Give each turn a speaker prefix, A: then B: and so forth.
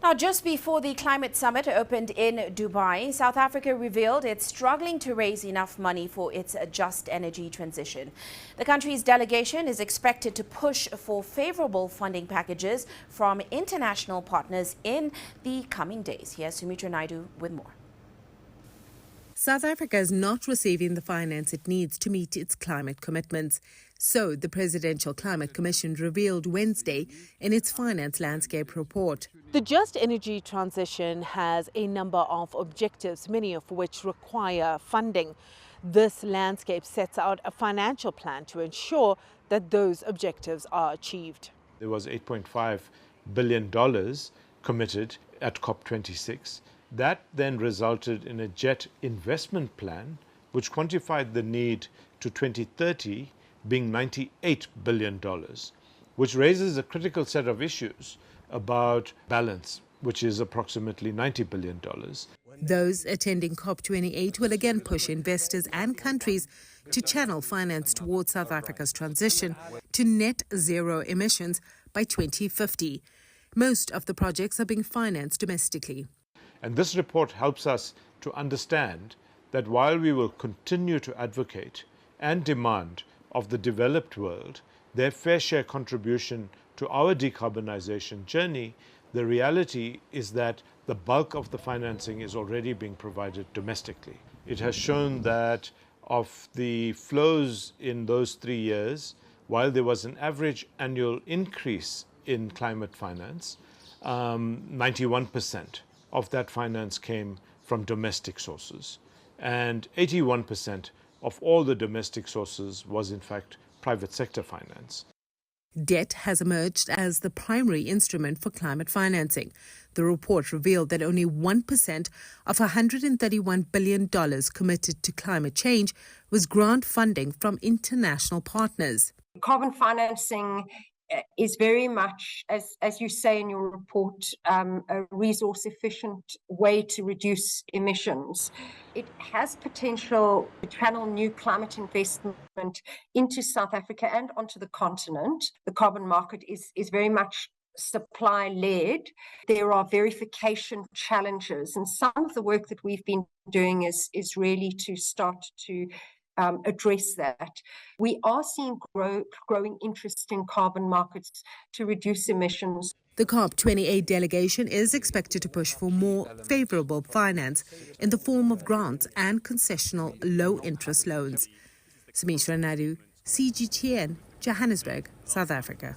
A: Now, just before the climate summit opened in Dubai, South Africa revealed it's struggling to raise enough money for its just energy transition. The country's delegation is expected to push for favorable funding packages from international partners in the coming days. Here's Sumitra Naidu with more.
B: South Africa is not receiving the finance it needs to meet its climate commitments. So, the Presidential Climate Commission revealed Wednesday in its Finance Landscape report.
C: The just energy transition has a number of objectives, many of which require funding. This landscape sets out a financial plan to ensure that those objectives are achieved.
D: There was $8.5 billion committed at COP26. That then resulted in a jet investment plan, which quantified the need to 2030 being $98 billion, which raises a critical set of issues about balance, which is approximately $90 billion.
B: Those attending COP28 will again push investors and countries to channel finance towards South Africa's transition to net zero emissions by 2050. Most of the projects are being financed domestically.
D: And this report helps us to understand that while we will continue to advocate and demand of the developed world their fair share contribution to our decarbonization journey, the reality is that the bulk of the financing is already being provided domestically. It has shown that of the flows in those 3 years, while there was an average annual increase in climate finance, 91% of that finance came from domestic sources, and 81% of all the domestic sources was in fact private sector finance.
B: Debt has emerged as the primary instrument for climate financing. The report revealed that only 1% of $131 billion committed to climate change was grant funding from international partners.
E: Carbon financing is very much, as you say in your report, a resource-efficient way to reduce emissions. It has potential to channel new climate investment into South Africa and onto the continent. The carbon market is very much supply-led. There are verification challenges, and some of the work that we've been doing is really to start to address that. We are seeing growing interest in carbon markets to reduce emissions.
B: The COP28 delegation is expected to push for more favorable finance in the form of grants and concessional low-interest loans. Sumitra Naidu, CGTN, Johannesburg, South Africa.